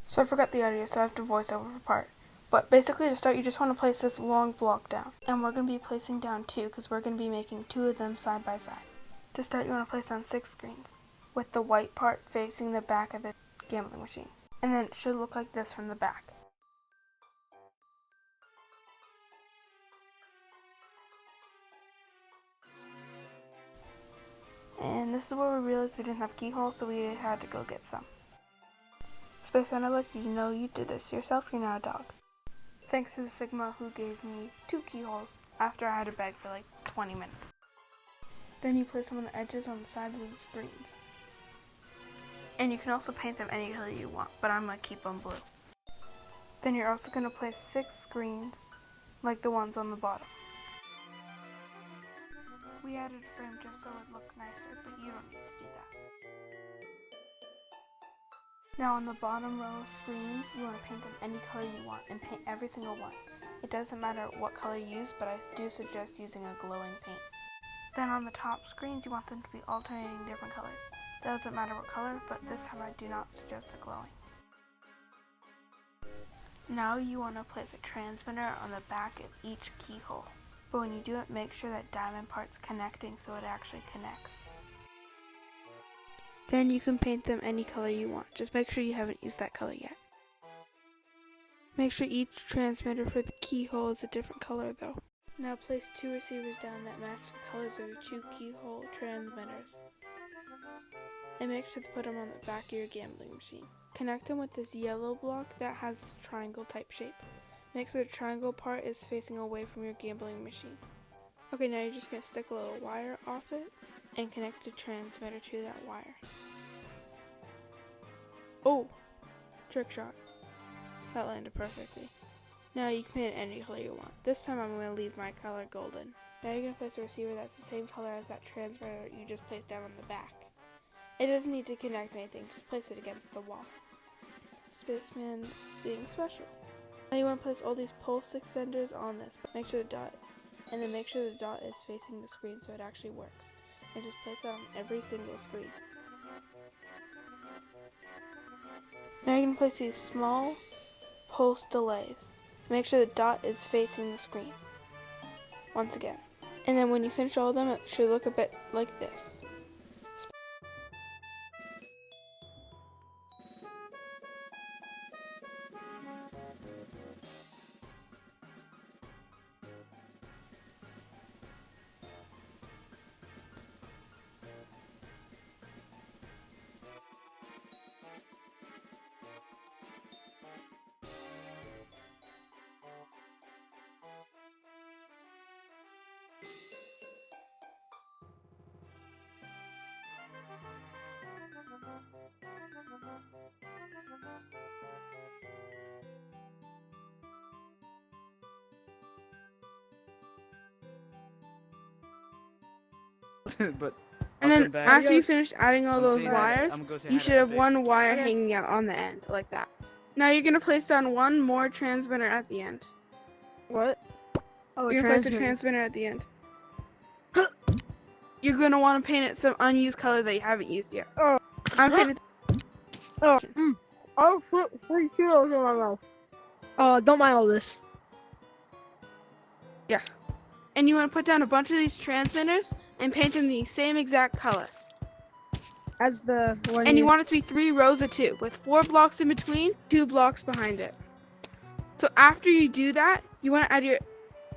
So I forgot the audio, so I have to voice over for part. But basically to start, you just want to place this long block down. And we're going to be placing down 2 because we're going to be making 2 of them side by side. To start, you want to place down 6 screens, with the white part facing the back of the gambling machine. And then it should look like this from the back. And this is where we realized we didn't have keyholes, so we had to go get some. Spaceman, I'd like you to know you did this yourself, you're not a dog. Thanks to the Sigma who gave me 2 keyholes after I had a bag for like 20 minutes. Then you place them on the edges on the sides of the screens. And you can also paint them any color you want, but I'm going to keep them blue. Then you're also going to place 6 screens like the ones on the bottom. We added a frame just so it would look nicer, but you don't need to do that. Now on the bottom row of screens, you want to paint them any color you want and paint every single one. It doesn't matter what color you use, but I do suggest using a glowing paint. Then on the top screens, you want them to be alternating different colors. Doesn't matter what color, but this time I do not suggest a glowing. Now you want to place a transmitter on the back of each keyhole. But when you do it, make sure that diamond part's connecting so it actually connects. Then you can paint them any color you want. Just make sure you haven't used that color yet. Make sure each transmitter for the keyhole is a different color though. Now place 2 receivers down that match the colors of your 2 keyhole transmitters. And make sure to put them on the back of your gambling machine. Connect them with this yellow block that has this triangle type shape. Make sure the triangle part is facing away from your gambling machine. Okay, now you're just going to stick a little wire off it and connect the transmitter to that wire. Oh! Trick shot. That landed perfectly. Now you can paint it any color you want. This time I'm going to leave my color golden. Now you're going to place a receiver that's the same color as that transmitter you just placed down on the back. It doesn't need to connect anything, just place it against the wall. Spaceman's being special. Now you want to place all these pulse extenders on this, but make sure the dot is facing the screen so it actually works. And just place that on every single screen. Now you're going to place these small pulse delays. Make sure the dot is facing the screen. Once again. And then when you finish all of them, it should look a bit like this. But And then after you finish adding all those wires, you should have one wire hanging out on the end, like that. Now you're going to place down one more transmitter at the end. What? Oh, You're going to place a transmitter at the end. You're going to want to paint it some unused color that you haven't used yet. Oh. I'm painting. Oh, I'll flip 3 kilos in my mouth. Don't mind all this. Yeah. And you want to put down a bunch of these transmitters and paint them the same exact color. As the one. And you want it to be 3 rows of 2, with 4 blocks in between, 2 blocks behind it. So after you do that, you want to add your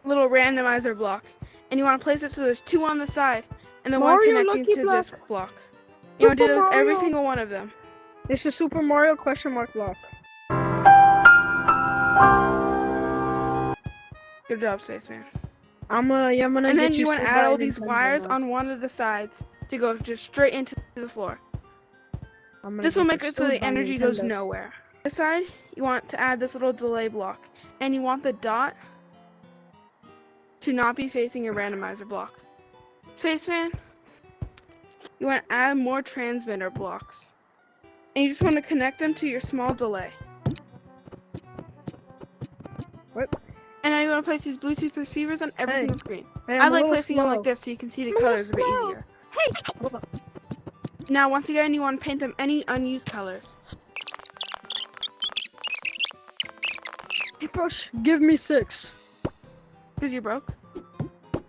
little randomizer block. And you want to place it so there's 2 on the side, and then Mario one connecting Lucky to block. this block. You want to do that with every Mario. single one of them. It's a Super Mario question mark block. Good job, Spaceman. I'm gonna And then you want to add all these Nintendo. wires on one of the sides to go just straight into the floor. This will make it so the energy goes nowhere. This side, you want to add this little delay block, and you want the dot to not be facing your randomizer block. Spaceman, you want to add more transmitter blocks, and you just want to connect them to your small delay. What? And now you want to place these Bluetooth receivers on every single screen. Hey, I like placing them like this so you can see the colors a bit easier. Hey! Now once again, you want to paint them any unused colors. Hey, brush, give me 6. Because you're broke.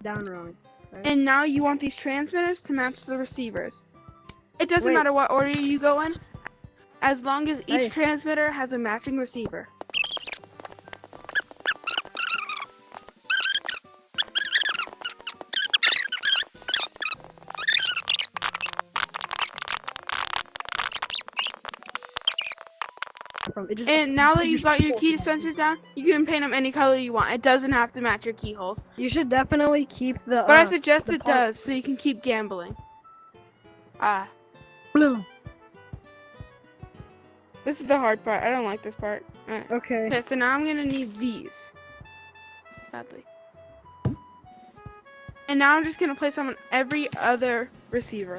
Down wrong. Right? And now you want these transmitters to match the receivers. It doesn't Wait. matter what order you go in, as long as each Hey. transmitter has a matching receiver. And now that you've got your key dispensers down, you can paint them any color you want. It doesn't have to match your keyholes. You should definitely keep the. But I suggest the it part- does, so you can keep gambling. Blue. This is the hard part. I don't like this part. Alright. Okay. Okay, so now I'm gonna need these. Sadly. And now I'm just gonna place them on every other receiver.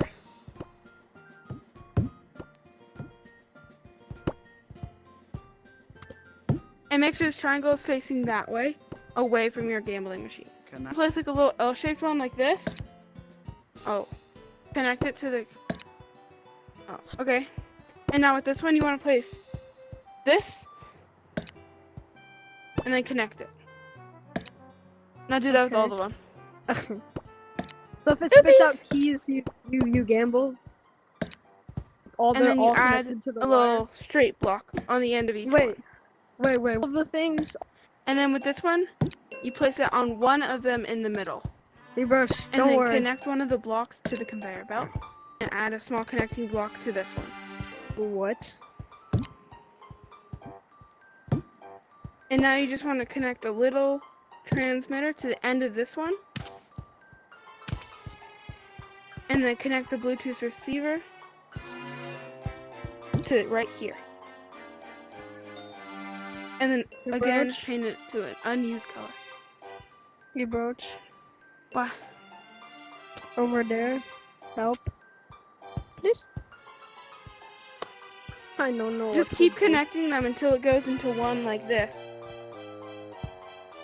And make sure this triangle is facing that way, away from your gambling machine. Place like a little L-shaped one like this. Oh. Connect it to the... Oh, okay. And now with this one, you want to place this. And then connect it. Now do that with all of them. So if it spits out keys, you gamble. And then you all add connected to the a little straight block on the end of each one. Wait. All the things. And then with this one, you place it on one of them in the middle. Hey, brush. And Don't then worry. connect one of the blocks to the conveyor belt. And add a small connecting block to this one. What? And now you just want to connect a little transmitter to the end of this one. And then connect the Bluetooth receiver to right here. And then again, paint it to an unused color. You broach. Why? Over there. Help. Please. I don't know. Just keep connecting them until it goes into one like this.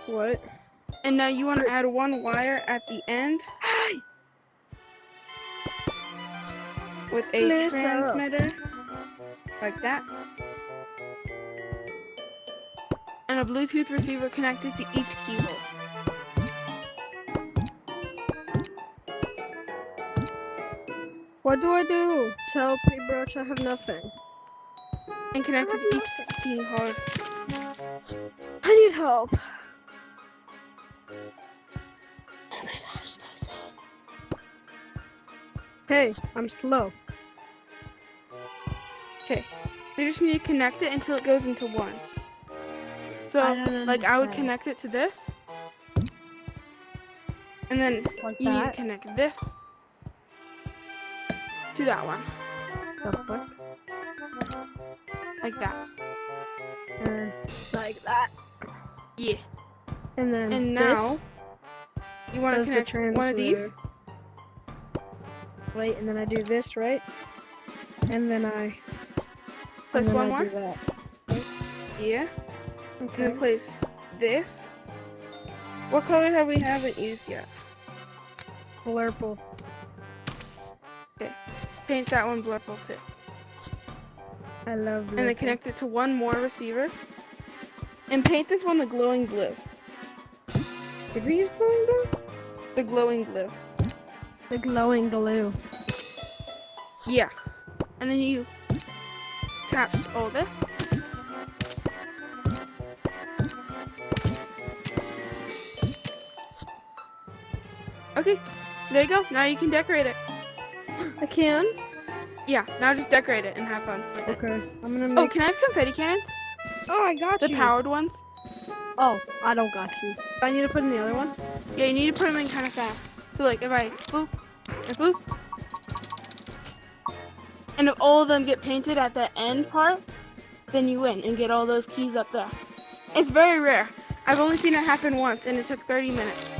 What? And now you want to add one wire at the end with a transmitter like that. And a Bluetooth receiver connected to each keyhole. What do I do? Tell P-Broach I have nothing. And connect it to each keyhole. I need help. Oh my gosh, so slow. Hey, I'm slow. Okay, you just need to connect it until it goes into one. So, like I would connect it to this. And then Like you need to that? connect this to that one. The fuck? Like that. And like that. Yeah. And then And now, you want to this connect one of these. Wait, and then I do this, right? And then I Place one more. do that. Yeah. And Okay. then place this. What color haven't used yet? Blurple. Okay. Paint that one blurple too. I love blurple. And then connect it to one more receiver. And paint this one the glowing blue. Did we use glowing blue? The glowing blue. The glowing glue. Yeah. And then you attach all this. Okay, there you go. Now you can decorate it. I can? Yeah, now just decorate it and have fun with it. Okay. I'm gonna Oh, make... can I have confetti cannons? Oh, I got The you. powered ones? Oh, I don't got you. I need to put in the other one? Yeah, you need to put them in kind of fast. So like if I boop and boop. And if all of them get painted at the end part, then you win and get all those keys up there. It's very rare. I've only seen it happen once and it took 30 minutes.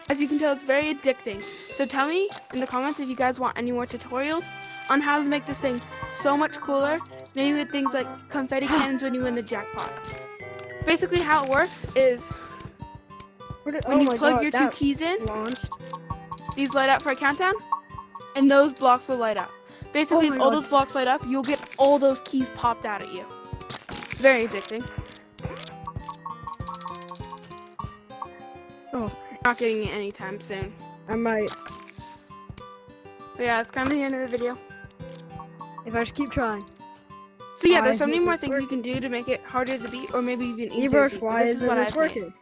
As you can tell, it's very addicting. So tell me in the comments if you guys want any more tutorials on how to make this thing so much cooler. Maybe with things like confetti cannons when you win the jackpot. Basically how it works is when you plug your two keys in, these light up for a countdown, and those blocks will light up. Basically, if all those blocks light up, you'll get all those keys popped out at you. It's very addicting. Oh, Not getting it anytime soon. I might. But yeah, that's kind of the end of the video. If I just keep trying. So yeah, Why there's so isn't many more this things you can do to make it harder to beat, or maybe even easier to Ebers, beat. But why this is isn't what this I've made. working?